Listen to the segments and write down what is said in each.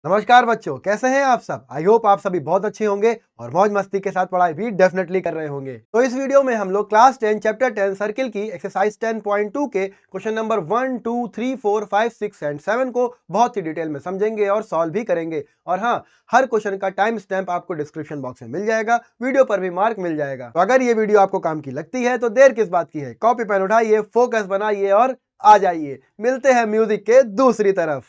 नमस्कार बच्चों, कैसे हैं आप सब। आई होप आप सभी बहुत अच्छे होंगे और मौज मस्ती के साथ पढ़ाई भी डेफिनेटली कर रहे होंगे। तो इस वीडियो में हम लोग क्लास 10 चैप्टर 10 सर्किल की एक्सरसाइज 10.2 के क्वेश्चन नंबर 1, 2, 3, 4, 5, 6 एंड 7 को बहुत ही डिटेल में समझेंगे और सॉल्व भी करेंगे। और हाँ, हर क्वेश्चन का टाइम स्टैम्प आपको डिस्क्रिप्शन बॉक्स में मिल जाएगा, वीडियो पर भी मार्क मिल जाएगा। तो अगर ये वीडियो आपको काम की लगती है तो देर किस बात की है, कॉपी पेन उठाइए, फोकस बनाइए और आ जाइए। मिलते हैं म्यूजिक के दूसरी तरफ।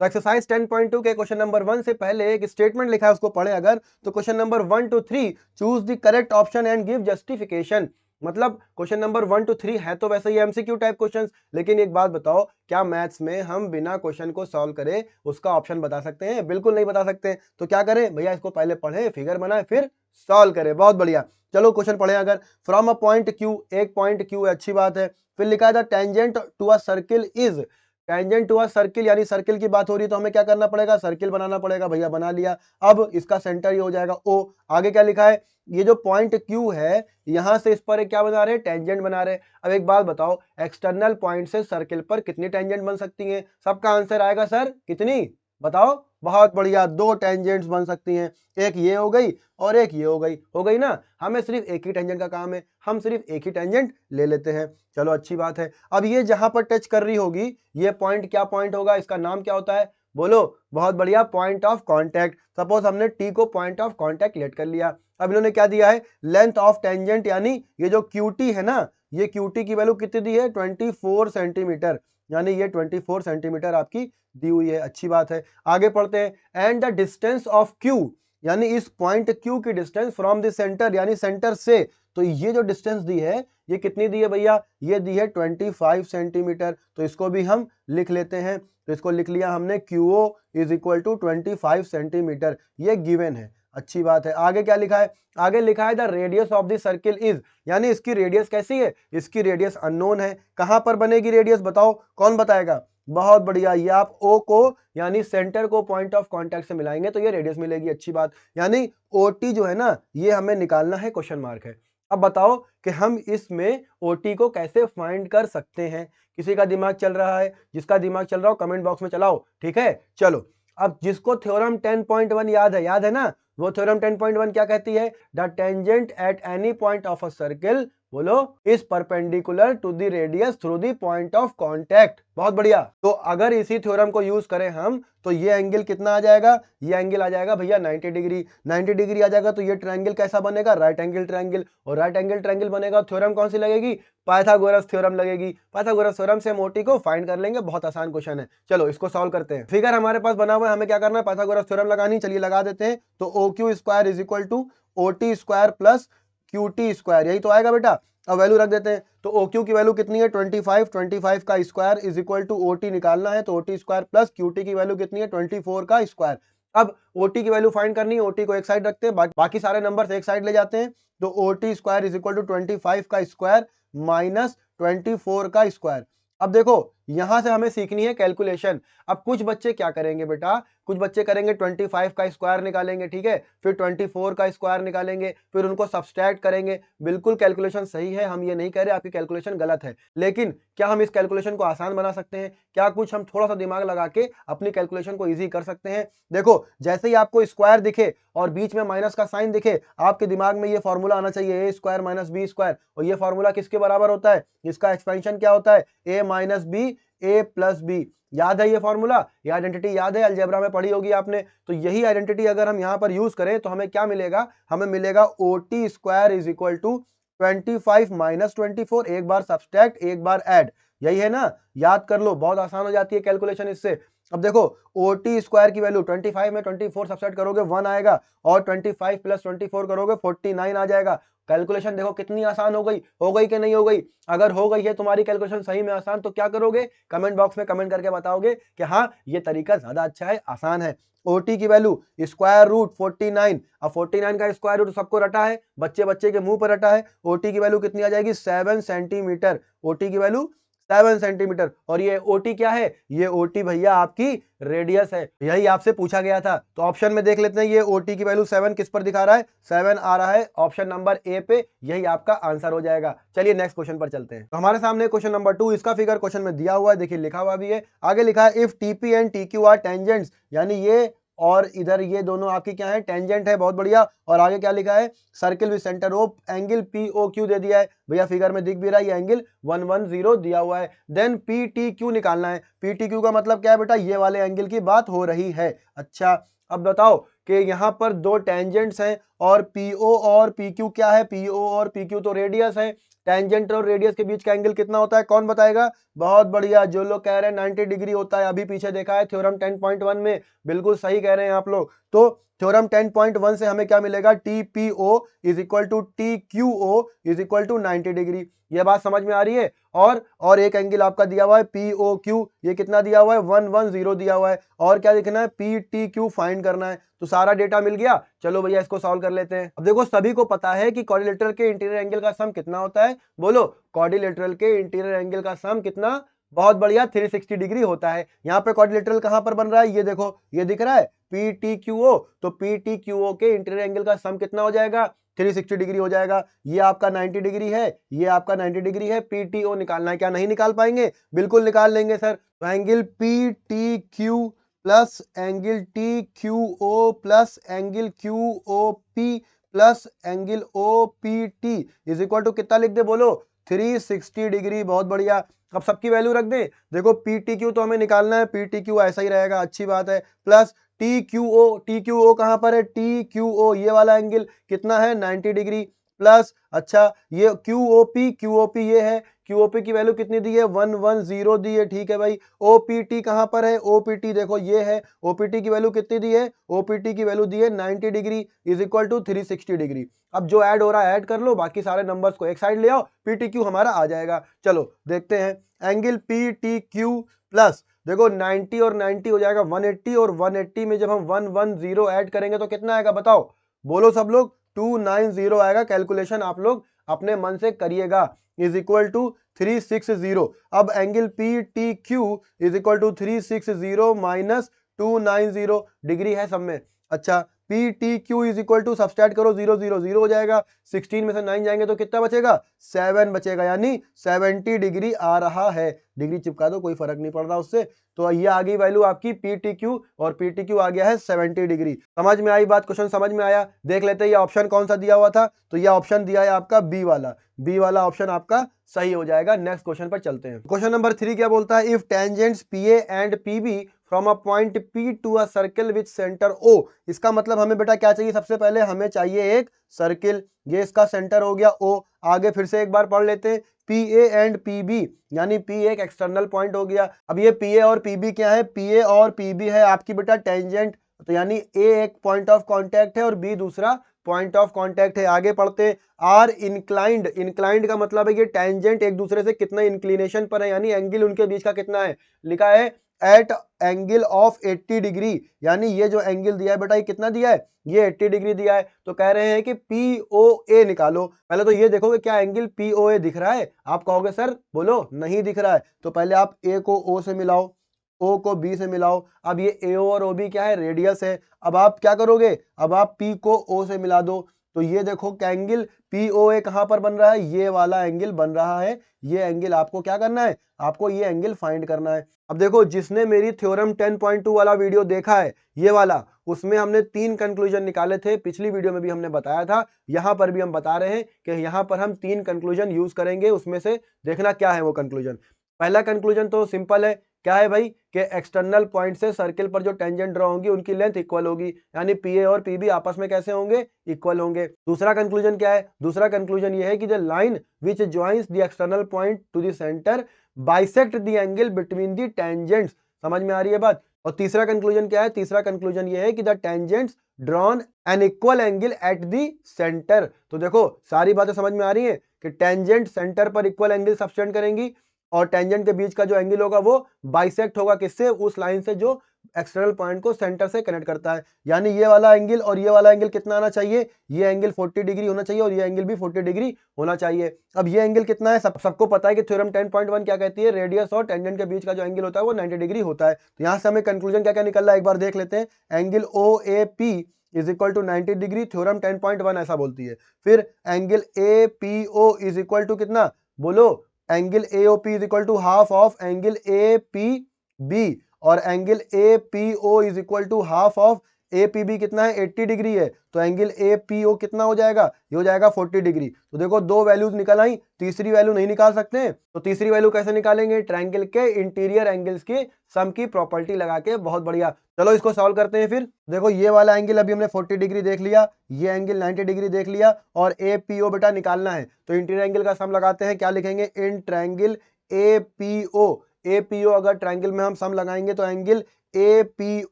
तो एक्सरसाइज 10.2 के क्वेश्चन नंबर 1 से पहले एक स्टेटमेंट लिखा है, उसको पढ़े अगर तो question number 1 to 3 choose the correct option and give justification. मतलब क्वेश्चन नंबर 1 to 3 है तो वैसे ही एमसीक्यू टाइप क्वेश्चंस, लेकिन एक बात बताओ, क्या मैथ्स में हम बिना क्वेश्चन को सॉल्व करे उसका ऑप्शन बता सकते हैं? बिल्कुल नहीं बता सकते। तो क्या करें भैया, इसको पहले पढ़े, फिगर बनाए, फिर सॉल्व करें। बहुत बढ़िया, चलो क्वेश्चन पढ़े अगर। फ्रॉम अ पॉइंट क्यू, एक पॉइंट क्यू है, अच्छी बात है। फिर लिखा है the tangent to a circle is, tangent to a circle यानी सर्किल की बात हो रही है तो हमें क्या करना पड़ेगा, सर्किल बनाना पड़ेगा। भैया बना लिया। अब इसका सेंटर ये हो जाएगा ओ। आगे क्या लिखा है, ये जो पॉइंट क्यू है यहां से इस पर एक क्या बना रहे हैं, टेंजेंट बना रहे हैं। अब एक बात बताओ, एक्सटर्नल पॉइंट से सर्किल पर कितनी टेंजेंट बन सकती हैं? सबका आंसर आएगा सर कितनी, बताओ। बहुत बढ़िया, दो टेंजेंट्स बन सकती हैं। एक ये हो गई और एक ये हो गई ना। हमें सिर्फ एक ही टेंजेंट का काम है, हम सिर्फ एक ही टेंजेंट ले लेते हैं। चलो अच्छी बात है। अब ये जहां पर टच कर रही होगी ये पॉइंट क्या पॉइंट होगा, इसका नाम क्या होता है, बोलो। बहुत बढ़िया, पॉइंट ऑफ कांटेक्ट। सपोज हमने टी को पॉइंट ऑफ कांटेक्ट लेट कर लिया। अब इन्होंने क्या दिया है, लेंथ ऑफ टेंजेंट, यानी ये जो क्यूटी है ना, ये क्यूटी की वैल्यू कितनी दी है, 24 सेंटीमीटर। यानी ये 24 सेंटीमीटर आपकी दी हुई है। अच्छी बात है, आगे पढ़ते हैं। And the distance of Q, यानी इस पॉइंट क्यू की डिस्टेंस फ्रॉम द सेंटर, यानी सेंटर से। तो ये जो डिस्टेंस दी है ये कितनी दी है भैया, ये दी है 25 सेंटीमीटर। तो इसको भी हम लिख लेते हैं। तो इसको लिख लिया हमने, QO is equal to 25 centimetre, ये गिवन है। अच्छी बात है। आगे क्या लिखा है, आगे लिखा है the radius of the circle is, यानी इसकी रेडियस कैसी है, इसकी रेडियस अननोन है। कहां पर बनेगी रेडियस, बताओ, कौन बताएगा। बहुत बढ़िया, ये आप O को यानी सेंटर को पॉइंट ऑफ कांटेक्ट से मिलाएंगे तो ये रेडियस मिलेगी। अच्छी बात, यानी OT जो है ना ये हमें निकालना है, क्वेश्चन मार्क है। अब बताओ कि हम इसमें OT को कैसे फाइंड कर सकते हैं। किसी का दिमाग चल रहा है, जिसका दिमाग चल रहा हो कमेंट बॉक्स में चलाओ, ठीक है। चलो, अब जिसको थ्योरम 10.1 याद है ना, वो थ्योरम 10.1 क्या कहती है, the tangent at any point of a circle, बोलो, is perpendicular to the radius through the point of contact. बहुत बढ़िया। तो अगर इसी थ्योरम को यूज करें हम तो ये एंगल कितना आ जाएगा, ये एंगल आ जाएगा भैया 90 डिग्री। 90 डिग्री आ जाएगा तो ये ट्रायंगल कैसा बनेगा, राइट एंगल ट्रायंगल। और राइट एंगल ट्रायंगल बनेगा, थ्योरम कौन सी लगेगी, पाइथागोरस थ्योरम लगेगी। पाइथागोरस थ्योरम से हम OT को फाइंड कर लेंगे। बहुत आसान क्वेश्चन है, चलो इसको सॉल्व करते हैं। फिगर हमारे पास बना हुआ है, हमें क्या करना है, पाइथागोरस थ्योरम लगानी। चलिए लगा देते हैं। तो OQ square is equal to OT square plus QT square, यही तो आएगा बेटा। अब वैल्यू रख देते हैं। तो OQ की वैल्यू कितनी है, 25। 25 का square is equal to OT निकालना है, तो OT स्क्वायर प्लस QT की वैल्यू कितनी है, 24 का स्क्वायर। अब OT की वैल्यू फाइंड करनी है, OT को एक साइड रखते हैं, बाकी सारे नंबर एक साइड ले जाते हैं। तो OT square is equal to 25 का स्क्वायर माइनस 24 का स्क्वायर। अब देखो यहां से हमें सीखनी है कैलकुलेशन। अब कुछ बच्चे क्या करेंगे बेटा, कुछ बच्चे करेंगे 25 का स्क्वायर निकालेंगे, ठीक है, फिर 24 का स्क्वायर निकालेंगे, फिर उनको सब्सट्रैक्ट करेंगे। बिल्कुल कैलकुलेशन सही है, हम ये नहीं कह रहे आपकी कैलकुलेशन गलत है, लेकिन क्या हम इस कैलकुलेशन को आसान बना सकते हैं, क्या कुछ हम थोड़ा सा दिमाग लगा के अपनी कैलकुलेशन को ईजी कर सकते हैं। देखो जैसे ही आपको स्क्वायर दिखे और बीच में माइनस का साइन दिखे, आपके दिमाग में ये फॉर्मूला आना चाहिए, ए स्क्वायर माइनस बी स्क्वायर। और ये फॉर्मूला किसके बराबर होता है, इसका एक्सपेंशन क्या होता है, ए माइनस बी ए प्लस बी। याद है ये फॉर्मूला, ये आइडेंटिटी याद है, अलजेब्रा में पढ़ी होगी आपने। तो यही आइडेंटिटी अगर हम यहां पर यूज करें तो हमें क्या मिलेगा, हमें मिलेगा OT square is equal to 25 minus 24, एक बार सब्सट्रैक्ट एक बार ऐड, यही है ना। याद कर लो, बहुत आसान हो जाती है कैलकुलेशन इससे। अब देखो OT स्क्वायर की वैल्यू 25 में 24 सब्सट्रैक्ट करोगे 1 आएगा, और 25 प्लस 24 करोगे 49 आ जाएगा। कैलकुलेशन देखो कितनी आसान हो गई कि नहीं हो गई। अगर हो गई है तुम्हारी कैलकुलेशन सही में आसान, तो क्या करोगे, कमेंट बॉक्स में कमेंट करके बताओगे कि हाँ ये तरीका ज्यादा अच्छा है, आसान है। OT की वैल्यू स्क्वायर रूट 49। अब 49 का स्क्वायर रूट सबको रटा है, बच्चे बच्चे के मुंह पर रटा है। OT की वैल्यू कितनी आ जाएगी, 7 सेंटीमीटर। OT की वैल्यू 7 सेंटीमीटर। और ये ओटी क्या है, ये ओटी भैया आपकी रेडियस है, यही आपसे पूछा गया था। तो ऑप्शन में देख लेते हैं, ये ओटी की वैल्यू 7 किस पर दिखा रहा है, 7 आ रहा है ऑप्शन नंबर ए पे, यही आपका आंसर हो जाएगा। चलिए नेक्स्ट क्वेश्चन पर चलते हैं। तो हमारे सामने क्वेश्चन नंबर 2, इसका फिगर क्वेश्चन में दिया हुआ है, देखिए लिखा हुआ भी है, आगे लिखा है if TP and TQ are tangents, यानी ये और इधर ये दोनों आपकी क्या है, टेंजेंट है, बहुत बढ़िया। और आगे क्या लिखा है, circle with centre O angle P O Q दे दिया है भैया, फिगर में दिख भी रहा है, ये एंगल 110 दिया हुआ है। देन पी टी क्यू निकालना है। पी टी क्यू का मतलब क्या है बेटा, ये वाले एंगल की बात हो रही है। अच्छा अब बताओ कि यहाँ पर दो टेंजेंट्स हैं और पीओ और पीक्यू क्या है, पीओ और पीक्यू तो रेडियस है, टेंजेंट और रेडियस के बीच का एंगल कितना होता है, कौन बताएगा। बहुत बढ़िया, जो लोग कह रहे हैं 90 डिग्री होता है, अभी पीछे देखा है थ्योरम 10.1 में, बिल्कुल सही कह रहे हैं आप लोग। तो थ्योरम 10.1 से हमें क्या मिलेगा, T P O is equal to T Q O is equal to 90 degree. ये बात समझ में आ रही है। और एक एंगल आपका दिया हुआ है पी ओ क्यू, ये कितना दिया हुआ है, 110 दिया हुआ है। और क्या लिखना है, पी टी क्यू फाइंड करना है। तो सारा डेटा मिल गया, चलो भैया इसको सॉल्व कर लेते हैं। अब देखो सभी को पता है कि क्वाड्रिलेटरल के इंटीरियर एंगल का सम कितना होता है, बोलो क्वाड्रिलेटरल के इंटीरियर एंगल का सम कितना, बहुत बढ़िया 360 डिग्री होता है। यहाँ पे क्वाड्रिलेटरल कहां पर बन रहा है, ये देखो ये दिख रहा है पी टी क्यू ओ, तो पी टी क्यू ओ के इंटीरियर एंगल का सम कितना हो जाएगा, 360 डिग्री हो जाएगा। ये आपका 90 डिग्री है, ये आपका 90 डिग्री है, पी टी ओ निकालना है, क्या नहीं निकाल पाएंगे, बिल्कुल निकाल लेंगे सर। तो angle P T Q plus angle T Q O plus angle Q O P plus angle O P T is equal to कितना लिख दे, बोलो 360 डिग्री। बहुत बढ़िया, अब सबकी वैल्यू रख दें। देखो पी टी क्यू तो हमें निकालना है, पी टी क्यू ऐसा ही रहेगा, अच्छी बात है, plus T Q O, T Q O कहां पर है, टी क्यू ओ ये वाला एंगल कितना है, 90 डिग्री, प्लस अच्छा ये क्यू ओ पी ये है, क्यू ओ पी की वैल्यू कितनी दी है, 110 दी है, ठीक है भाई। ओ पी टी कहां पर है, ओ पी टी देखो ये है, ओ पी टी की वैल्यू कितनी दी है, ओ पी टी की वैल्यू दी है 90 degree is equal to 360 degree. अब जो ऐड हो रहा है ऐड कर लो, बाकी सारे नंबर्स को एक साइड ले आओ, पी टी क्यू हमारा आ जाएगा। चलो देखते हैं, angle P T Q plus देखो 90 और 90 हो जाएगा 180, और 180 में जब हम 110 ऐड करेंगे तो कितना आएगा बताओ, बोलो सब लोग, 290 आएगा। कैलकुलेशन आप लोग अपने मन से करिएगा, इज इक्वल टू 360। अब angle P T Q is equal to 360 minus 290 degree है सब में। अच्छा P T Q is equal to subtract करो, 0 हो जाएगा, 16 में से 9 जाएंगे तो कितना बचेगा, 7 बचेगा, यानी 70 डिग्री आ रहा है। डिग्री चिपका दो, कोई फर्क नहीं पड़ रहा उससे। तो ये आ गई वैल्यू आपकी पी टी क्यू, और पी टी क्यू आ गया है 70 डिग्री। समझ में आई बात, क्वेश्चन समझ में आया। देख लेते हैं ये ऑप्शन कौन सा दिया हुआ था, तो ये ऑप्शन दिया है आपका बी वाला, बी वाला ऑप्शन आपका सही हो जाएगा। नेक्स्ट क्वेश्चन पर चलते हैं। क्वेश्चन नंबर 3 क्या बोलता है, if tangents P A and P B from a point P to a circle with centre O. इसका मतलब हमें बेटा क्या चाहिए, सबसे पहले हमें चाहिए एक सर्किल, ये इसका सेंटर हो गया ओ। आगे फिर से एक बार पढ़ लेते हैं, P A and P B, यानी पी एक एक्सटर्नल पॉइंट हो गया। अब ये पी ए और पी बी क्या है, पी ए और पी बी है आपकी बेटा टेंजेंट, तो यानी ए एक पॉइंट ऑफ कांटेक्ट है और बी दूसरा पॉइंट ऑफ कांटेक्ट है। आगे पढ़ते, आर इंक्लाइंड, इंक्लाइंड का मतलब है कि टेंजेंट एक दूसरे से कितना इंक्लिनेशन पर है, यानी एंगल उनके बीच का कितना है, लिखा है एट एंगल ऑफ 80 डिग्री, यानी ये जो एंगल दिया है बेटा ये कितना दिया है, ये 80 डिग्री दिया है। तो कह रहे हैं कि पी ओ ए निकालो। पहले तो ये देखोगे क्या एंगल पी ओ ए दिख रहा है, आप कहोगे सर बोलो नहीं दिख रहा है, तो पहले आप ए को ओ से मिलाओ, ओ को बी से मिलाओ। अब ये ए और ओ बी क्या है, रेडियस है। अब आप क्या करोगे, अब आप पी को ओ से मिला दो, तो ये देखो कि एंगल पी ओ ए कहां पर बन रहा है, ये वाला एंगल बन रहा है। ये एंगल आपको क्या करना है, आपको ये एंगल फाइंड करना है। अब देखो जिसने मेरी थ्योरम 10.2 वाला वीडियो देखा है, ये वाला, उसमें हमने 3 कंक्लूजन निकाले थे, पिछली वीडियो में भी हमने बताया था, यहां पर भी हम बता रहे हैं कि यहां पर हम 3 कंक्लूजन यूज करेंगे, उसमें से देखना क्या है वो कंक्लूजन। पहला कंक्लूजन तो सिंपल है, क्या है भाई, कि एक्सटर्नल पॉइंट से सर्किल पर जो टेंजेंट ड्रॉ होंगी उनकी लेंथ इक्वल होगी, यानी पी ए और पी बी आपस में कैसे होंगे, इक्वल होंगे। दूसरा कंक्लूजन क्या है, दूसरा कंक्लूजन ये है कि the line which joins the external point two the centre bisect the angle between the tangents. समझ में आ रही है बात। और तीसरा कंक्लूजन क्या है, तीसरा कंक्लूजन ये है कि the tangents drawn an equal angle at the centre. तो देखो सारी बातें समझ में आ रही है कि टेंजेंट सेंटर पर इक्वल एंगल सब्सटेंड करेंगी, और टेंजेंट के बीच का जो एंगल होगा वो बाइसेक्ट होगा किससे, उस लाइन से जो एक्सटर्नल पॉइंट को सेंटर से कनेक्ट करता है। यानी ये वाला एंगल और ये वाला एंगल कितना आना चाहिए, ये एंगल 40 डिग्री होना चाहिए और ये एंगल भी 40 डिग्री होना चाहिए। अब ये एंगल कितना है, सबको पता है कि थ्योरम 10.1 क्या कहती है, रेडियस और टेंजेंट के बीच का जो एंगल होता है वो 90 डिग्री होता है। तो यहाँ से हमें कंक्लूजन क्या क्या निकल रहा है एक बार देख लेते हैं। Angle O A P is equal to 90 degree, theorem 10.1 ऐसा बोलती है। फिर angle A P O is equal to कितना, बोलो, angle A O P is equal to half of angle A P B, और angle A P O is equal to half of A P B कितना है, 80 degree है। तो angle A P ओ कितना हो जाएगा, ये हो जाएगा 40 डिग्री। तो देखो दो वैल्यूज निकल आई, तीसरी वैल्यू नहीं निकाल सकते, तो तीसरी वैल्यू कैसे निकालेंगे, ट्रायंगल के इंटीरियर एंगल्स की सम की प्रॉपर्टी लगा के। बहुत बढ़िया, चलो इसको सॉल्व करते हैं। फिर देखो ये वाला एंगल अभी हमने 40 डिग्री देख लिया, ये एंगल 90 डिग्री देख लिया, और ए पी ओ बेटा निकालना है। तो इंटीरियर एंगल का सम लगाते हैं, क्या लिखेंगे, in triangle A P O. A P O अगर ट्रायंगल में हम सम लगाएंगे तो angle A P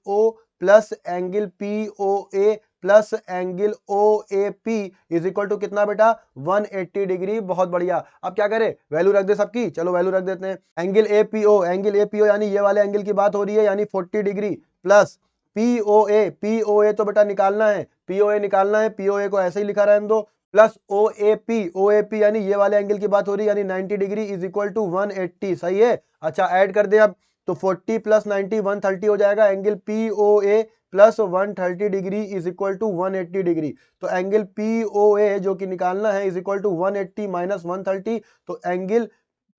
O plus angle P O A plus angle O A P is equal to कितना बेटा, 180 डिग्री। बहुत बढ़िया, अब क्या करें, वैल्यू रख दे सबकी, चलो वैल्यू रख देते हैं। Angle A P O, angle A P O यानी ये वाले एंगल की बात हो रही है, यानी 40 degree, plus P O A, P O ए तो बेटा निकालना है, पी ओ ए निकालना है, पी ओ ए को ऐसे ही लिखा रहने दो, प्लस ओ ए पी यानी ये वाले एंगल की बात हो रही है, यानी 90 डिग्री इज इक्वल टू 180। सही है, अच्छा ऐड कर दे अब, तो 40 प्लस 90 130 हो जाएगा। Angle P O A plus 130 degree is equal to 180 degree. तो एंगल पी ओ ए जो कि निकालना है इज इक्वल टू 180 माइनस 130, तो एंगल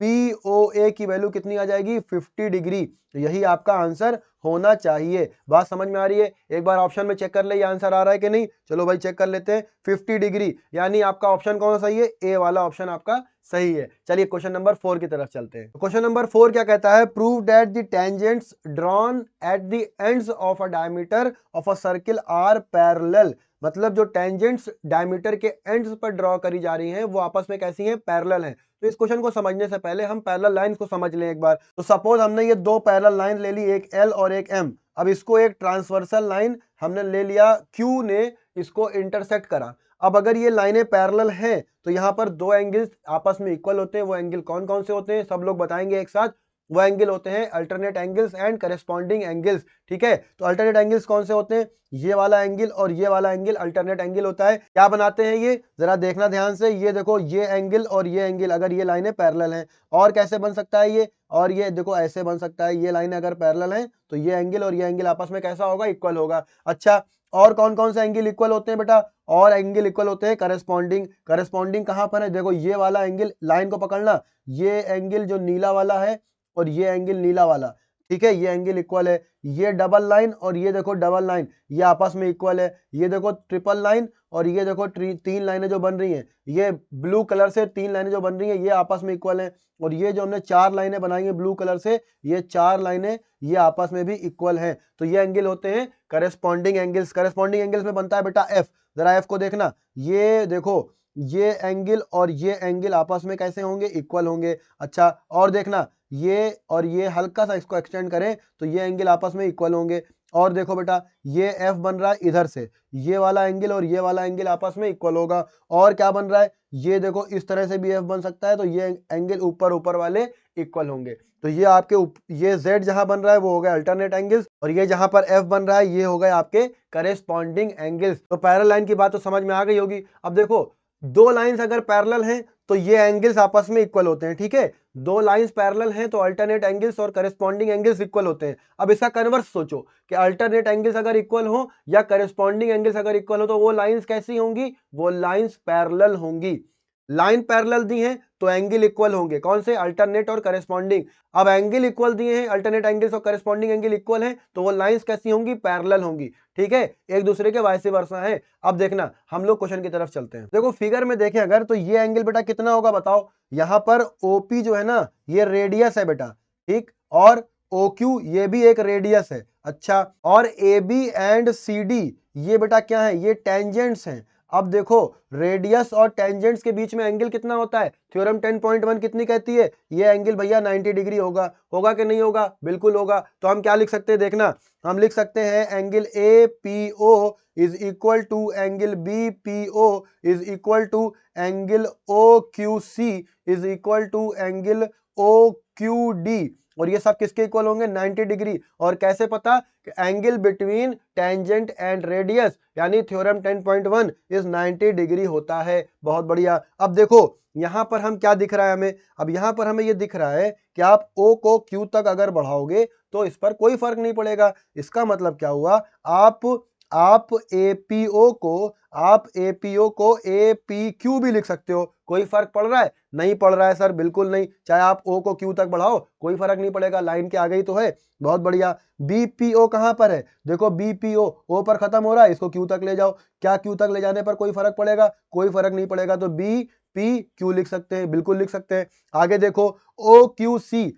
पी ओ ए की वैल्यू कितनी आ जाएगी, 50 डिग्री। तो यही आपका आंसर होना चाहिए। बात समझ में आ रही है, एक बार ऑप्शन में चेक कर ले ये आंसर आ रहा है कि नहीं। चलो भाई चेक कर लेते हैं, 50 डिग्री, यानी आपका ऑप्शन कौन सा सही है, ए वाला ऑप्शन आपका सही है। चलिए क्वेश्चन नंबर 4 की तरफ चलते हैं। क्वेश्चन नंबर 4 क्या कहता है, prove that the tangents drawn at the ends of a diameter of a circle are parallel. मतलब जो टेंजेंट्स डायमीटर के एंड्स पर ड्रॉ करी जा रही हैं वो आपस में कैसी हैं, पैरेलल हैं। तो इस क्वेश्चन को समझने से पहले हम पैरेलल लाइन को समझ लें एक बार। तो सपोज हमने ये दो पैरेलल लाइन ले ली, एक एल और एक एम। अब इसको एक ट्रांसवर्सल लाइन हमने ले लिया, क्यू ने इसको इंटरसेक्ट करा। अब अगर ये लाइनें पैरेलल हैं तो यहाँ पर दो एंगल्स आपस में इक्वल होते हैं। वो एंगल कौन कौन से होते हैं, सब लोग बताएंगे एक साथ। वो एंगल होते हैं alternate angles and corresponding angles. ठीक है, तो अल्टरनेट एंगल्स कौन से होते हैं, ये वाला एंगल और ये वाला एंगल अल्टरनेट एंगल होता है। क्या बनाते हैं ये, जरा देखना ध्यान से। ये देखो, ये एंगल और ये एंगल अगर ये लाइनें पैरेलल हैं, और कैसे बन सकता है ये, और ये देखो ऐसे बन सकता है। ये लाइनें अगर पैरेलल हैं तो ये एंगल और ये एंगल आपस में कैसा होगा, इक्वल होगा। अच्छा, और कौन कौन से एंगल इक्वल होते हैं बेटा, और एंगल इक्वल होते हैं करेस्पॉन्डिंग। करेस्पॉन्डिंग कहां पर है, देखो ये वाला एंगल, लाइन को पकड़ना, ये एंगल जो नीला वाला है और ये एंगल नीला वाला, ठीक है, ये एंगल इक्वल है। ये डबल लाइन और ये देखो डबल लाइन, ये आपस में इक्वल है। ये देखो ट्रिपल लाइन और ये देखो तीन लाइनें जो बन रही हैं, ये ब्लू कलर से तीन लाइनें जो बन रही हैं ये आपस में इक्वल हैं। और ये जो हमने चार लाइनें बनाई हैं ब्लू कलर से, ये चार लाइनें ये आपस में भी इक्वल हैं। तो ये एंगल होते हैं करेस्पॉन्डिंग एंगल्स। करेस्पॉन्डिंग एंगल्स में बनता है बेटा एफ। जरा एफ को देखना, ये देखो ये एंगल और ये एंगल आपस में कैसे होंगे, इक्वल होंगे। अच्छा, और देखना, ये और ये हल्का सा इसको एक्सटेंड करें तो ये एंगल आपस में इक्वल होंगे। और देखो बेटा, ये एफ बन रहा है इधर से, ये वाला एंगल और ये वाला एंगल आपस में इक्वल होगा। और क्या बन रहा है, ये देखो इस तरह से भी एफ बन सकता है, तो ये एंगल ऊपर ऊपर वाले इक्वल होंगे। तो ये आपके ये जेड जहां बन रहा है वो हो गया अल्टरनेट एंगल्स, और ये जहां पर एफ बन रहा है ये हो गए आपके करेस्पॉन्डिंग एंगल्स। तो पैरेलल लाइन की बात तो समझ में आ गई होगी। अब देखो, दो लाइंस अगर पैरेलल हैं तो ये एंगल्स आपस में इक्वल होते हैं। ठीक है, दो लाइंस पैरेलल हैं तो अल्टरनेट एंगल्स और करेस्पॉन्डिंग एंगल्स इक्वल होते हैं। अब इसका कन्वर्स सोचो कि अल्टरनेट एंगल्स अगर इक्वल हो या करेस्पॉन्डिंग एंगल्स अगर इक्वल हो तो वो लाइंस कैसी होंगी, वो लाइंस पैरेलल होंगी। लाइन पैरेलल दी है तो एंगल इक्वल होंगे, कौन से, अल्टरनेट और करेस्पॉन्डिंग। अब एंगल इक्वल दिए हैं, अल्टरनेट एंगल्स और करेस्पॉन्डिंग एंगल इक्वल हैं, तो वो लाइंस कैसी होंगी, पैरेलल होंगी। ठीक है, एक दूसरे के वाइस वर्सा है। अब देखना, हम लोग क्वेश्चन की तरफ चलते हैं। देखो फिगर में देखें अगर, तो ये एंगल बेटा कितना होगा बताओ। यहां पर ओपी जो है ना ये रेडियस है बेटा, ठीक, और OQ ये भी एक रेडियस है। अच्छा, और AB एंड CD ये बेटा क्या है, ये टेंजेंट्स हैं। अब देखो, रेडियस और टेंजेंट्स के बीच में एंगल कितना होता है, थ्योरम 10.1 कितनी कहती है, ये एंगल भैया 90 डिग्री होगा। होगा कि नहीं होगा, बिल्कुल होगा। तो हम क्या लिख सकते हैं, देखना, हम लिख सकते हैं angle APO is equal to angle BPO is equal to angle OQC is equal to angle OQD। और ये सब किसके इक्वल होंगे 90 डिग्री। और कैसे पता कि angle between tangent and radius यानी थ्योरम 10.1 इज 90 डिग्री होता है। बहुत बढ़िया। अब देखो यहां पर हम क्या दिख रहा है हमें, अब यहां पर हमें ये दिख रहा है कि आप O को Q तक अगर बढ़ाओगे तो इस पर कोई फर्क नहीं पड़ेगा। इसका मतलब क्या हुआ, आप APO को APQ भी लिख सकते हो। कोई फर्क पड़ रहा है? नहीं पड़ रहा है सर, बिल्कुल नहीं। चाहे आप O को Q तक बढ़ाओ कोई फर्क नहीं पड़ेगा, लाइन के आगे ही तो है। बहुत बढ़िया। BPO कहां पर है? देखो BPO O पर खत्म हो रहा है, इसको Q तक ले जाओ। क्या Q तक ले जाने पर कोई फर्क पड़ेगा? कोई फर्क नहीं पड़ेगा। तो BPQ लिख सकते हैं, बिल्कुल लिख सकते हैं। आगे देखो OQC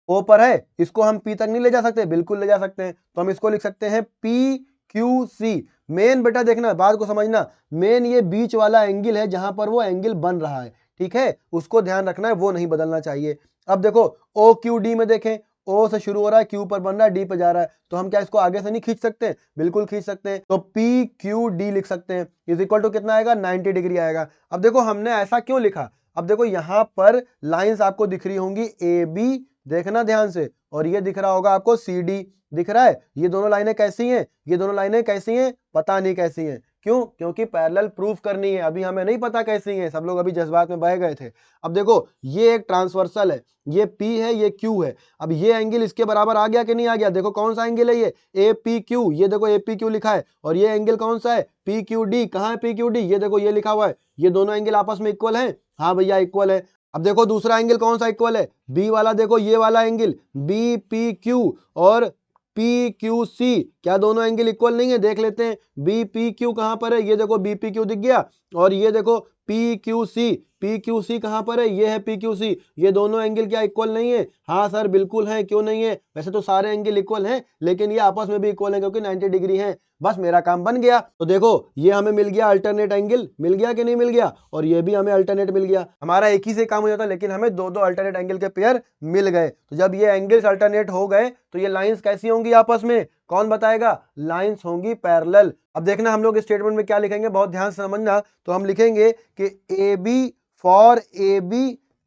O पर है, इसको हम P तक नहीं ले जा सकते? बिल्कुल ले जा सकते हैं। तो हम इसको लिख सकते हैं PQC। मेन बेटा देखना, बात को समझना, मेन ये बीच वाला एंगल है जहां पर वो एंगल बन रहा है, ठीक है, उसको ध्यान रखना है, वो नहीं बदलना चाहिए। अब देखो OQD में देखें, O से शुरू हो रहा है, Q पर बन रहा है, D पर जा रहा है, तो हम क्या इसको आगे से नहीं खींच सकते? बिल्कुल खींच सकते हैं। तो PQD लिख सकते हैं, इज इक्वल टू कितना आएगा 90 डिग्री आएगा। अब देखो हमने ऐसा क्यों लिखा, अब देखो यहां पर लाइंस आपको दिख रही होंगी AB, देखना ध्यान से, और ये दिख रहा होगा आपको CD, दिख रहा है। ये दोनों लाइनें कैसी हैं? ये दोनों लाइनें कैसी हैं? पता नहीं कैसी हैं। क्यों? क्योंकि पैरेलल प्रूफ करनी है, अभी हमें नहीं पता कैसी हैं, सब लोग अभी जज्बात में बह गए थे। अब देखो ये एक ट्रांसवर्सल है, ये P है, ये Q है। अब ये एंगल इसके बराबर आ गया कि नहीं आ गया? देखो कौन सा एंगल है ये? APQ, ये देखो APQ लिखा है। और ये एंगल कौन सा है? PQD। कहाँ है PQD? ये देखो ये लिखा हुआ है। ये दोनों एंगल आपस में इक्वल है? हाँ भैया इक्वल है। अब देखो दूसरा एंगल कौन सा इक्वल है? बी वाला, देखो ये वाला एंगल BPQ और PQC, क्या दोनों एंगल इक्वल नहीं है? देख लेते हैं। BPQ कहां पर है? ये देखो BPQ दिख गया। और ये देखो PQC कहां पर है? ये है PQC। ये दोनों एंगल क्या इक्वल नहीं है? हाँ सर बिल्कुल है, क्यों नहीं है? वैसे तो सारे एंगल इक्वल हैं, लेकिन ये आपस में भी इक्वल है क्योंकि 90 डिग्री है। बस मेरा काम बन गया। तो देखो ये हमें मिल गया अल्टरनेट एंगल, मिल गया कि नहीं मिल गया? और ये भी हमें अल्टरनेट मिल गया। हमारा एक ही से काम हो जाता, लेकिन हमें दो दो अल्टरनेट एंगल के पेयर मिल गए। तो जब ये एंगल्स अल्टरनेट हो गए तो ये लाइंस कैसी होंगी आपस में? कौन बताएगा? लाइंस होंगी पैरेलल। अब देखना हम लोग इस स्टेटमेंट में क्या लिखेंगे, बहुत ध्यान से समझना। तो हम लिखेंगे कि AB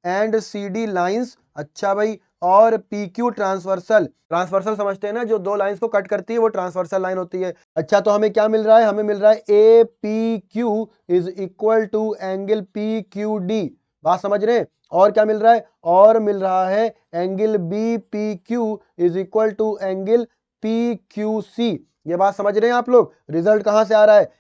एंड CD लाइंस, अच्छा भाई, और PQ ट्रांसवर्सल, ट्रांसवर्सल समझते हैं ना, जो दो लाइंस को कट करती है वो ट्रांसवर्सल लाइन होती है। अच्छा तो हमें क्या मिल रहा है? हमें मिल रहा है APQ is equal to angle PQD। बात समझ रहे हैं? और क्या मिल रहा है? और मिल रहा है angle BPQ is equal to angle PQC। ये बात समझ रहे हैं आप लोग? रिजल्ट कहां से आ रहा है?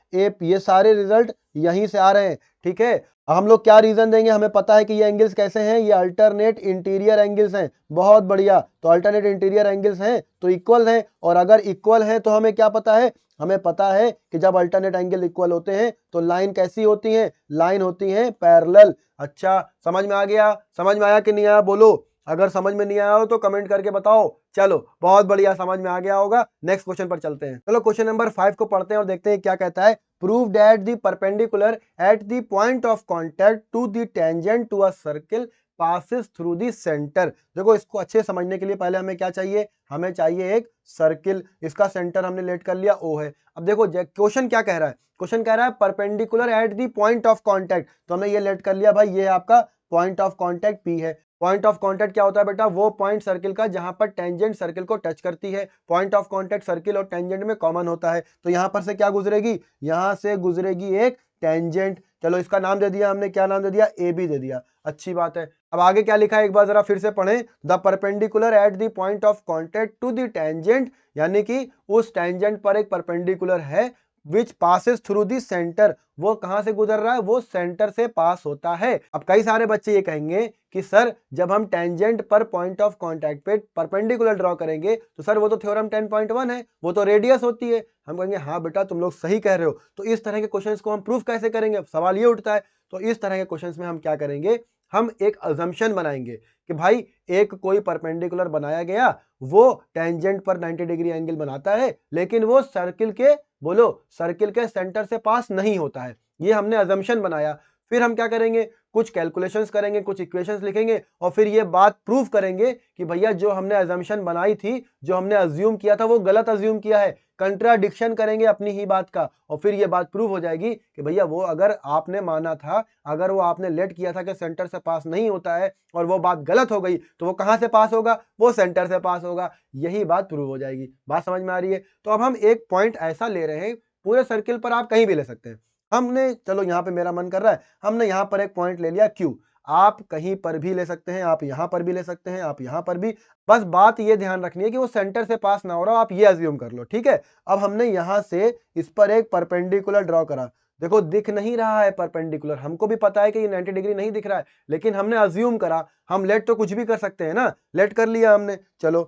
ये सारे रिजल्ट यहीं से आ रहे हैं, ठीक है। हम लोग क्या रीजन देंगे? हमें पता है कि ये एंगल्स कैसे हैं, ये अल्टरनेट इंटीरियर एंगल्स हैं। बहुत बढ़िया। तो अल्टरनेट इंटीरियर एंगल्स हैं तो इक्वल हैं, और अगर इक्वल हैं तो हमें क्या पता है? हमें पता है कि जब अल्टरनेट एंगल इक्वल होते हैं तो लाइन कैसी होती है? लाइन होती है पैरेलल। अच्छा समझ में आ गया? समझ में आया कि नहीं आया बोलो? अगर समझ में नहीं आया हो तो कमेंट करके बताओ। चलो बहुत बढ़िया, समझ में आ गया होगा। नेक्स्ट क्वेश्चन पर चलते हैं। चलो क्वेश्चन नंबर 5 को पढ़ते हैं और देखते हैं क्या कहता है। Prove that the perpendicular at the point of contact to the tangent to a circle passes through the centre. देखो इसको अच्छे समझने के लिए पहले हमें क्या चाहिए? हमें चाहिए एक सर्किल। इसका सेंटर हमने लेट कर लिया O है। अब देखो क्वेश्चन क्या कह रहा है? क्वेश्चन कह रहा है perpendicular at the point of contact, तो हमने ये लेट कर लिया भाई, ये आपका पॉइंट ऑफ कांटेक्ट P है। पॉइंट ऑफ कांटेक्ट क्या होता है बेटा? वो पॉइंट सर्किल का जहां पर टेंजेंट सर्किल को टच करती है। पॉइंट ऑफ कांटेक्ट सर्किल और टेंजेंट में कॉमन होता है। तो यहां पर से क्या गुजरेगी? यहां से गुजरेगी एक टेंजेंट। चलो इसका नाम दे दिया हमने, क्या नाम दे दिया? AB दे दिया। अच्छी बात है। अब आगे क्या लिखा है एक बार जरा फिर से पढ़ें। The perpendicular at the point of contact to the tangent, यानी कि उस टेंजेंट पर एक परपेंडिकुलर है which passes through the centre, वो कहां से गुजर रहा है? वो सेंटर से पास होता है। अब कई सारे बच्चे ये कहेंगे कि सर जब हम टेंजेंट पर पॉइंट ऑफ कांटेक्ट पे परपेंडिकुलर ड्रॉ करेंगे तो सर वो तो थ्योरम 10.1 है, वो तो रेडियस होती है। हम कहेंगे हाँ बेटा तुम लोग सही कह रहे हो। तो इस तरह के क्वेश्चंस को हम प्रूफ कैसे करेंगे? सवाल ये उठता है। तो इस तरह के क्वेश्चंस में हम क्या करेंगे? हम एक अजम्पशन बनाएंगे कि भाई एक कोई परपेंडिकुलर बनाया गया, वो टेंजेंट पर 90 डिग्री एंगल बनाता है, लेकिन वो सर्किल के, बोलो, सर्किल के सेंटर से पास नहीं होता है। ये हमने अजम्पशन बनाया। फिर हम क्या करेंगे? कुछ कैलकुलेशंस करेंगे, कुछ इक्वेशंस लिखेंगे और फिर ये बात प्रूव करेंगे कि भैया जो हमने अजम्पशन बनाई थी, जो हमने अज्यूम किया था वो गलत अज्यूम किया है। कंट्राडिक्शन करेंगे अपनी ही बात का और फिर ये बात प्रूव हो जाएगी कि भैया वो अगर आपने माना था, अगर वो आपने लेट किया था कि सेंटर से पास नहीं होता है और वो बात गलत हो गई, तो वो कहां से पास होगा? वो सेंटर से पास होगा। यही बात प्रूव हो जाएगी। बात समझ में आ रही है? तो अब हम एक पॉइंट ऐसा ले रहे हैं, पूरे सर्किल पर आप कहीं भी ले सकते हैं। हमने, चलो यहाँ पे मेरा मन कर रहा है, हमने यहाँ पर एक पॉइंट ले लिया Q। आप कहीं पर भी ले सकते हैं, आप यहाँ पर भी ले सकते हैं, आप यहाँ पर भी। बस बात ये ध्यान रखनी है कि वो सेंटर से पास ना हो रहा हो, आप ये अज्यूम कर लो, ठीक है। अब हमने यहाँ से इस पर एक परपेंडिकुलर ड्रॉ करा। देखो दिख नहीं रहा है परपेंडिकुलर, हमको भी पता है कि ये 90 डिग्री नहीं दिख रहा है, लेकिन हमने अज्यूम करा। हम लेट तो कुछ भी कर सकते हैं ना, लेट कर लिया हमने, चलो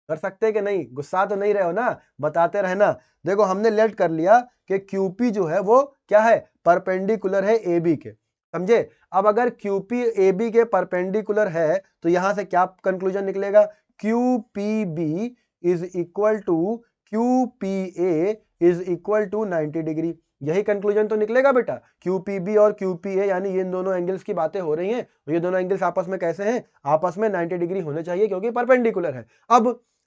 कर सकते हैं कि नहीं? गुस्सा तो नहीं रहे हो ना, बताते रहना। देखो हमने लेट कर लिया कि QP जो है वो क्या है? परपेंडिकुलर है AB के, समझे। अब अगर QP AB के परपेंडिकुलर है तो यहां से क्या कंक्लूजन निकलेगा? QPB is equal to QPA is equal to 90 degree. यही कंक्लूजन तो निकलेगा बेटा। QPB और QPA यानी ये दोनों एंगल्स की बातें हो रही हैं, ये दोनों एंगल्स आपस में कैसे हैं? आपस में 90 डिग्री होने चाहिए क्योंकि परपेंडिकुलर है।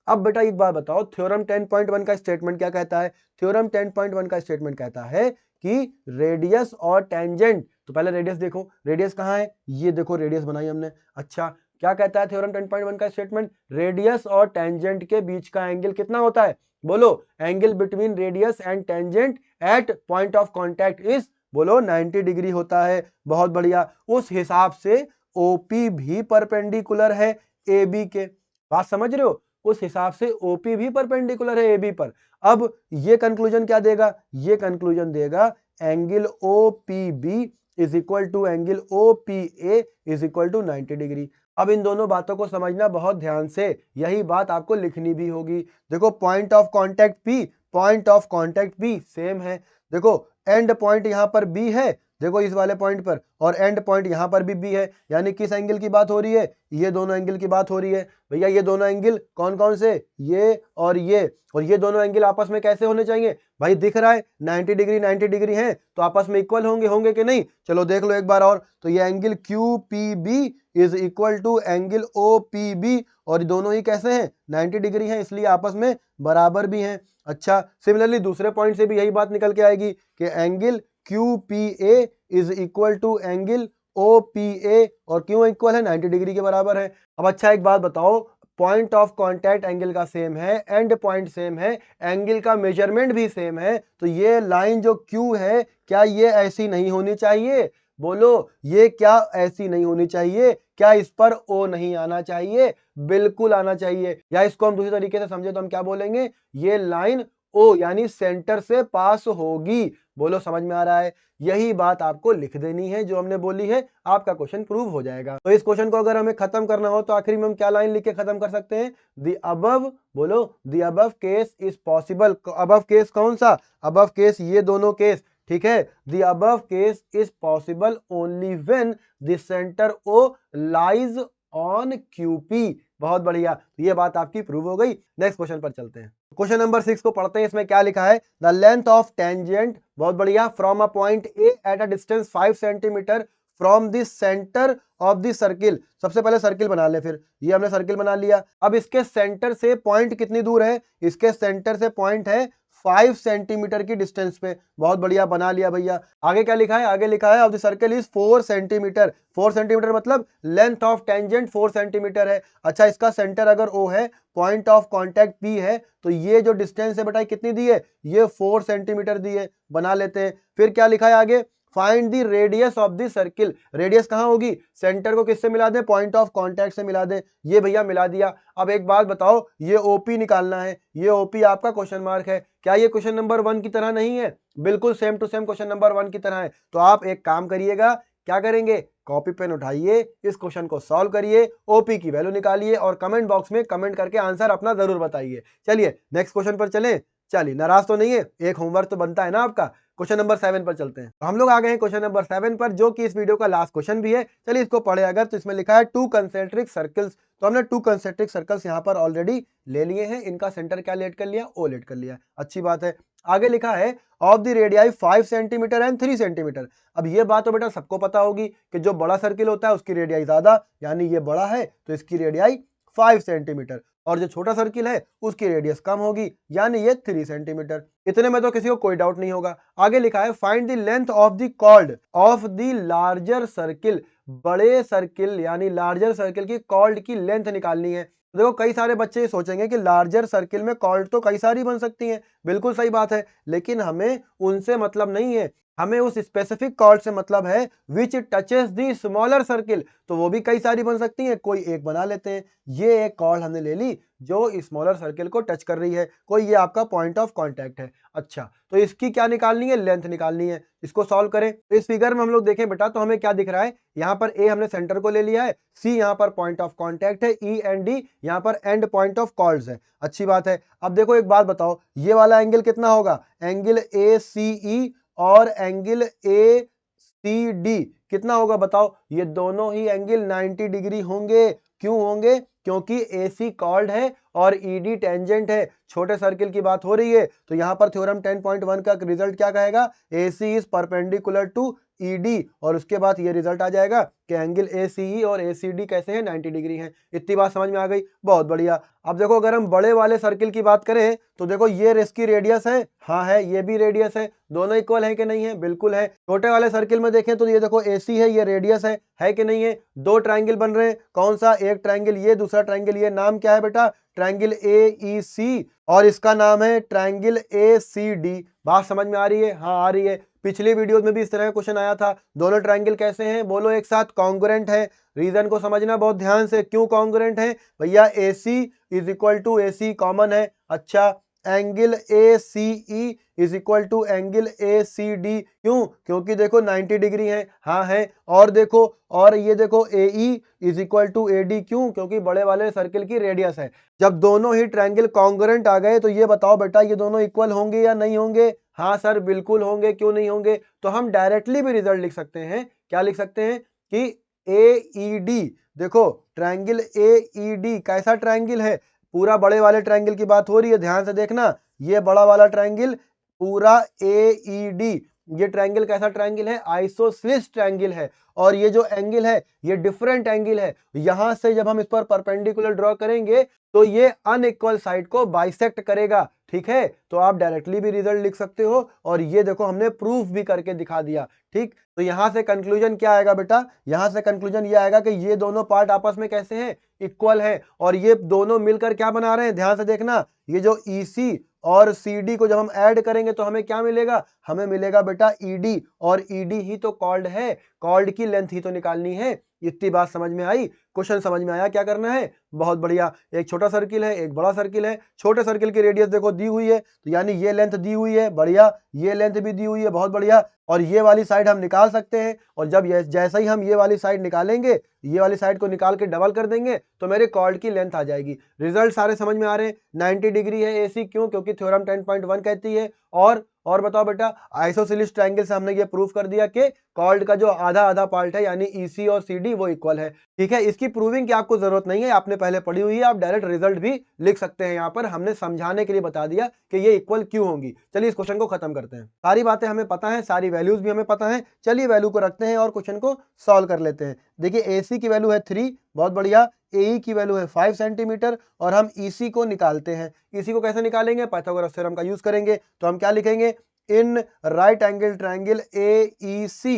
अब बेटा एक बात बताओ, थ्योरम 10.1 का स्टेटमेंट क्या कहता है? थ्योरम 10.1 का स्टेटमेंट कहता है कि रेडियस और टेंजेंट, तो पहले रेडियस देखो, रेडियस कहाँ है? ये देखो रेडियस बनाई हमने। अच्छा, क्या कहता है थ्योरम 10.1 का स्टेटमेंट? रेडियस और टेंजेंट के बीच का एंगल कितना होता है? बोलो, angle between radius and tangent at point of contact is, बोलो 90 डिग्री होता है। बहुत बढ़िया। उस हिसाब से OP भी परपेंडिकुलर है AB के। बात समझ रहे हो? उस हिसाब से OP भी परपेंडिकुलर है AB पर। अब ये कंक्लूजन क्या देगा? ये कंक्लूजन देगा angle OPB is equal to angle OPA is equal to 90 degree. अब इन दोनों बातों को समझना बहुत ध्यान से, यही बात आपको लिखनी भी होगी। देखो point of contact P, point of contact B same है। देखो एंड पॉइंट यहां पर B है, देखो इस वाले पॉइंट पर, और एंड पॉइंट यहां पर भी B है। यानी किस एंगल की बात हो रही है? ये दोनों एंगल की बात हो रही है। भैया ये दोनों एंगल कौन कौन से? ये और ये दोनों एंगल आपस में कैसे होने चाहिए? भाई दिख रहा है 90 डिग्री 90 डिग्री है तो आपस में इक्वल होंगे कि नहीं? चलो देख लो एक बार और। तो ये angle QPB is equal to angle OPB, और दोनों ही कैसे हैं? 90 डिग्री हैं, इसलिए आपस में बराबर भी हैं। अच्छा, सिमिलरली दूसरे पॉइंट से भी यही बात निकल के आएगी कि angle QPA is equal to angle OPA, और क्यों इक्वल है? 90 डिग्री के बराबर है। अब अच्छा एक बात बताओ, पॉइंट ऑफ कांटेक्ट एंगल का सेम है, एंड पॉइंट सेम है, एंगल का मेजरमेंट भी सेम है, तो ये लाइन जो Q है, क्या ये ऐसी नहीं होनी चाहिए? बोलो, ये क्या ऐसी नहीं होनी चाहिए? क्या इस पर O नहीं आना चाहिए? बिल्कुल आना चाहिए। या इसको हम दूसरी तरीके से समझे तो हम क्या बोलेंगे? ये लाइन O यानी सेंटर से पास होगी। बोलो समझ में आ रहा है? यही बात आपको लिख देनी है जो हमने बोली है, आपका क्वेश्चन प्रूव हो जाएगा। तो इस क्वेश्चन को अगर हमें खत्म करना हो तो आखिरी में हम क्या लाइन लिख के खत्म कर सकते हैं? द अबव, बोलो the above case is possible. Above case कौन सा? अबव केस ये दोनों केस, ठीक है। The above case is possible only when the centre O lies on QP। बहुत बढ़िया, तो ये बात आपकी प्रूव हो गई। नेक्स्ट क्वेश्चन पर चलते हैं। क्वेश्चन नंबर 6 को पढ़ते हैं। इसमें क्या लिखा है? द लेंथ ऑफ टेंजेंट, बहुत बढ़िया, from a point A at a distance 5 centimetre from the centre of the circle. सबसे पहले सर्किल बना ले, फिर ये हमने सर्किल बना लिया। अब इसके सेंटर से पॉइंट कितनी दूर है? इसके सेंटर से पॉइंट है 5 सेंटीमीटर की डिस्टेंस पे। बहुत बढ़िया, बना लिया भैया। आगे क्या लिखा है? आगे लिखा है of the circle is 4 centimetre. 4 centimetre मतलब लेंथ ऑफ टेंजेंट 4 सेंटीमीटर है। अच्छा, इसका सेंटर अगर O है, पॉइंट ऑफ कांटेक्ट P है, तो ये जो डिस्टेंस है बेटा कितनी दी है? ये 4 सेंटीमीटर दी है। बना लेते हैं। फिर क्या लिखा है आगे? Find the radius of the circle. Radius कहां होगी? सेंटर को किससे मिला दें? पॉइंट ऑफ कांटेक्ट से मिला दें। ये भैया मिला दिया। अब एक बात बताओ, ये OP निकालना है। ये OP आपका क्वेश्चन मार्क है। क्या ये क्वेश्चन नंबर 1 की तरह नहीं है? बिल्कुल same to same question number 1 की तरह है। तो आप एक काम करिएगा, क्या करेंगे? कॉपी पेन उठाइए, इस क्वेश्चन को सॉल्व करिए, OP की वैल्यू निकालिए और कमेंट बॉक्स में कमेंट करके आंसर अपना जरूर बताइए। चलिए नेक्स्ट क्वेश्चन पर चलें। चलिए, नाराज तो नहीं है? एक होमवर्क तो बनता है ना आपका। क्वेश्चन नंबर 7 पर चलते हैं। तो हम लोग आ गए हैं क्वेश्चन नंबर 7 पर, जो कि इस वीडियो का लास्ट क्वेश्चन भी है। चलिए इसको पढ़े अगर, तो इसमें लिखा है 2 कंसेंट्रिक सर्कल्स। तो हमने 2 कंसेंट्रिक सर्कल्स यहाँ पर ऑलरेडी ले लिए हैं। इनका सेंटर क्या लेट कर लिया? O लेट कर लिया। अच्छी बात है। आगे लिखा है of the radii 5 centimetre and 3 centimetre. अब ये बात तो बेटा सबको पता होगी कि जो बड़ा सर्किल होता है उसकी रेडियाई ज्यादा, यानी ये बड़ा है तो इसकी रेडियाई 5 सेंटीमीटर, और जो छोटा सर्किल है उसकी रेडियस कम होगी यानी ये 3 सेंटीमीटर। इतने में तो किसी को कोई डाउट नहीं होगा। आगे लिखा है find the length of the chord of the larger circle. बड़े सर्किल यानी लार्जर सर्किल की कॉर्ड की लेंथ निकालनी है। देखो कई सारे बच्चे सोचेंगे कि लार्जर सर्किल में कॉर्ड तो कई सारी बन सकती हैं, बिल्कुल सही बात है, लेकिन हमें उनसे मतलब नहीं है, हमें उस स्पेसिफिक कॉर्ड से मतलब है विच टचेस दी स्मॉलर सर्किल। तो वो भी कई सारी बन सकती हैं, कोई एक बना लेते हैं। ये एक कॉर्ड हमने ले ली जो स्मॉलर सर्किल को टच कर रही है, कोई ये आपका पॉइंट ऑफ कांटेक्ट है। अच्छा, तो इसकी क्या निकालनी है, लेंथ निकालनी है। इसको सॉल्व करें तो इस फिगर में हम लोग देखें बेटा तो हमें क्या दिख रहा है, यहाँ पर ए हमने सेंटर को ले लिया है, सी यहाँ पर पॉइंट ऑफ कांटेक्ट है, ई एंड डी यहाँ पर एंड पॉइंट ऑफ कॉर्ड्स है। अच्छी बात है। अब देखो एक बात बताओ, ये वाला एंगल कितना होगा, एंगल ए सी ई और एंगल ए सी डी कितना होगा बताओ। ये दोनों ही एंगल 90 डिग्री होंगे। क्यों होंगे, क्योंकि AC कॉर्ड है और ED टेंजेंट है। छोटे सर्किल की बात हो रही है तो यहाँ पर थ्योरम 10.1 का रिजल्ट क्या कहेगा, AC is perpendicular to ED, और उसके बाद ये रिजल्ट आ जाएगा कि एंगल ACE और ACD कैसे हैं, 90 डिग्री हैं। इतनी बात समझ में आ गई, बहुत बढ़िया। अब देखो अगर हम बड़े वाले सर्किल की बात करें तो देखो ये इसकी रेडियस है, हाँ है, ये भी रेडियस है, दोनों इक्वल है कि नहीं है, बिल्कुल है। छोटे वाले सर्किल में देखें तो ये देखो AC है, ये रेडियस है कि नहीं है। दो ट्रायंगल बन रहे हैं, कौन सा, एक ट्रायंगल ये, दूसरा ट्रायंगल ये, नाम क्या है बेटा, ट्रायंगल AEC, और इसका नाम है ट्रायंगल ACD। बात समझ में आ रही है, हाँ आ रही है। पिछली वीडियो में भी इस तरह का क्वेश्चन आया था। दोनों ट्रायंगल कैसे हैं, बोलो एक साथ, कॉन्ग्रुएंट है। रीजन को समझना बहुत ध्यान से, क्यों कॉन्ग्रुएंट है भैया, AC is equal to AC common है। अच्छा, angle ACE is equal to angle ACD, क्यों, क्योंकि देखो 90 डिग्री है, हाँ है। और देखो, और ये देखो AE is equal to AD, क्यों, क्योंकि बड़े वाले सर्किल की रेडियस है। जब दोनों ही ट्रायंगल कॉन्ग्रुएंट आ गए तो ये बताओ बेटा ये दोनों इक्वल होंगे या नहीं होंगे, हाँ सर बिल्कुल होंगे, क्यों नहीं होंगे। तो हम डायरेक्टली भी रिजल्ट लिख सकते हैं, क्या लिख सकते हैं कि AED, देखो ट्रायंगल AED कैसा ट्रायंगल है, पूरा बड़े वाले ट्रायंगल की बात हो रही है, ध्यान से देखना, ये बड़ा वाला ट्रायंगल पूरा AED, ये ट्रायंगल कैसा ट्रायंगल है, आइसोसेलेस ट्रायंगल है। और ये जो एंगल है ये डिफरेंट एंगल है, यहां से जब हम इस पर परपेंडिकुलर ड्रॉ करेंगे तो ये अनइक्वल साइड को बाइसेक्ट करेगा, ठीक है। तो आप डायरेक्टली भी रिजल्ट लिख सकते हो, और ये देखो हमने प्रूफ भी करके दिखा दिया, ठीक। तो यहां से कंक्लूजन क्या आएगा बेटा, यहां से कंक्लूजन ये आएगा कि ये दोनों पार्ट आपस में कैसे हैं, इक्वल है, और ये दोनों मिलकर क्या बना रहे हैं, ध्यान से देखना, ये जो EC और CD को जब हम ऐड करेंगे तो हमें क्या मिलेगा, हमें मिलेगा बेटा ED, और ED ही तो कॉर्ड है, कॉर्ड की लेंथ ही तो निकालनी है। इतनी बात समझ में आई, क्वेश्चन समझ में आया क्या करना है, बहुत बढ़िया। एक छोटा सर्किल है, एक बड़ा सर्किल है, छोटे सर्किल की रेडियस देखो दी हुई है, तो यानी ये लेंथ दी हुई है, बढ़िया, ये लेंथ भी दी हुई है, बहुत बढ़िया, और ये वाली साइड हम निकाल सकते हैं। और जब जैसे ही हम ये वाली साइड निकालेंगे, ये वाली साइड को निकाल के डबल कर देंगे तो मेरे कॉर्ड की लेंथ आ जाएगी। रिजल्ट सारे समझ में आ रहे हैं, 90 डिग्री है AC, क्यों, क्योंकि थ्योरम 10.1 कहती है। और बताओ बेटा, आइसोसेलेस ट्रायंगल से हमने ये प्रूफ कर दिया कि कॉर्ड का जो आधा आधा पार्ट है यानी EC और CD वो इक्वल है, ठीक है। इसकी प्रूविंग की आपको जरूरत नहीं है, आपने पहले पढ़ी हुई है, आप डायरेक्ट रिजल्ट भी लिख सकते हैं। यहाँ पर हमने समझाने के लिए बता दिया कि ये इक्वल क्यों होंगी। चलिए इस क्वेश्चन को खत्म करते हैं। सारी बातें हमें पता है, सारी वैल्यूज भी हमें पता है, चलिए वैल्यू को रखते हैं और क्वेश्चन को सॉल्व कर लेते हैं। देखिए AC की वैल्यू है 3, बहुत बढ़िया, AE की वैल्यू है 5 सेंटीमीटर, और हम EC को निकालते हैं। EC को कैसे निकालेंगे, पाइथागोरस थ्योरम का यूज करेंगे। तो हम क्या लिखेंगे, in right angle triangle AEC,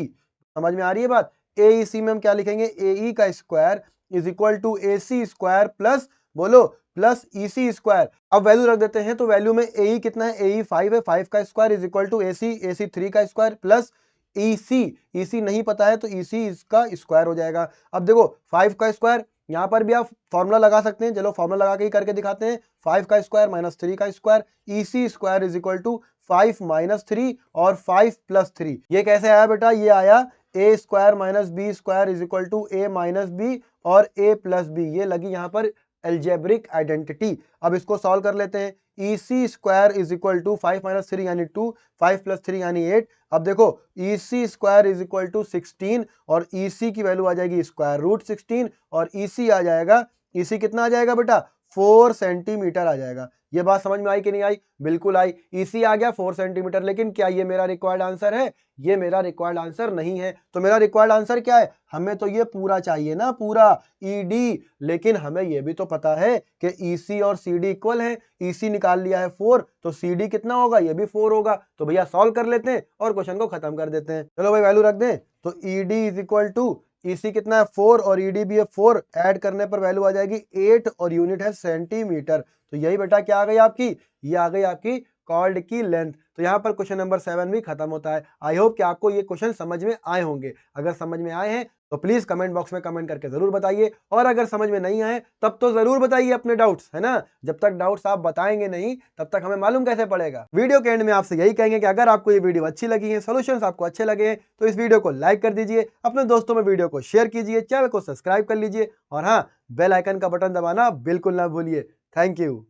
समझ में आ रही है बात, AEC में हम क्या लिखेंगे, AE का square is equal to AC square plus, बोलो, प्लस EC स्क्वायर। अब वैल्यू रख देते हैं, तो वैल्यू में AE कितना है, AE 5 है, 5 का square is equal to AC 3 का स्क्वायर प्लस EC नहीं पता है तो EC इसका स्क्वायर हो जाएगा। अब देखो 5 का स्क्वायर, यहाँ पर भी आप फॉर्मूला लगा सकते हैं, चलो फॉर्मूला लगा के ही करके दिखाते हैं। 5 का स्क्वायर माइनस 3 का square, EC square is equal to 5 minus 3 और 5 प्लस 3। ये कैसे आया बेटा, ये आया A square minus B square is equal to A minus B और A प्लस B। ये लगी यहाँ पर एल्जेब्रिक आइडेंटिटी। अब इसको सॉल्व कर लेते हैं। EC square is equal to 5 minus 3 यानी 2, 5 प्लस 3 यानी 8। अब देखो EC square is equal to 16, और EC की वैल्यू आ जाएगी स्क्वायर रूट 16, और EC आ जाएगा, EC कितना आ जाएगा बेटा, 4 सेंटीमीटर आ जाएगा। ये बात समझ में आई कि नहीं आई? बिल्कुल आई। ईसी आ गया 4 सेंटीमीटर, लेकिन क्या ये मेरा रिक्वायर्ड आंसर है? ये मेरा रिक्वायर्ड आंसर नहीं है। तो मेरा रिक्वायर्ड आंसर क्या है? हमें तो ये पूरा चाहिए ना, पूरा ईडी। लेकिन हमें ये भी तो पता है कि ईसी और सीडी इक्वल है। ईसी निकाल लिया है 4, तो सीडी कितना होगा? ये भी 4 होगा। तो भैया सॉल्व कर लेते हैं और क्वेश्चन को खत्म कर देते हैं। चलो भाई वैल्यू रख दें। तो ED is equal to, EC कितना है? 4 और ईडी भी है 4। ऐड करने पर वैल्यू आ जाएगी 8 और यूनिट है सेंटीमीटर। तो यही बेटा क्या आ गई आपकी? ये आ गई आपकी कॉर्ड की लेंथ। तो यहाँ पर क्वेश्चन नंबर 7 भी खत्म होता है। आई होप कि आपको ये क्वेश्चन समझ में आए होंगे। अगर समझ में आए हैं तो प्लीज कमेंट बॉक्स में कमेंट करके जरूर बताइए, और अगर समझ में नहीं आए तब तो जरूर बताइए अपने डाउट्स, है ना। जब तक डाउट्स आप बताएंगे नहीं तब तक हमें मालूम कैसे पड़ेगा। वीडियो के एंड में आपसे यही कहेंगे कि अगर आपको ये वीडियो अच्छी लगी है, सॉल्यूशंस आपको अच्छे लगे हैं, तो इस वीडियो को लाइक कर दीजिए, अपने दोस्तों में वीडियो को शेयर कीजिए, चैनल को सब्सक्राइब कर लीजिए, और हाँ, बेल आइकन का बटन दबाना बिल्कुल ना भूलिए। Thank you.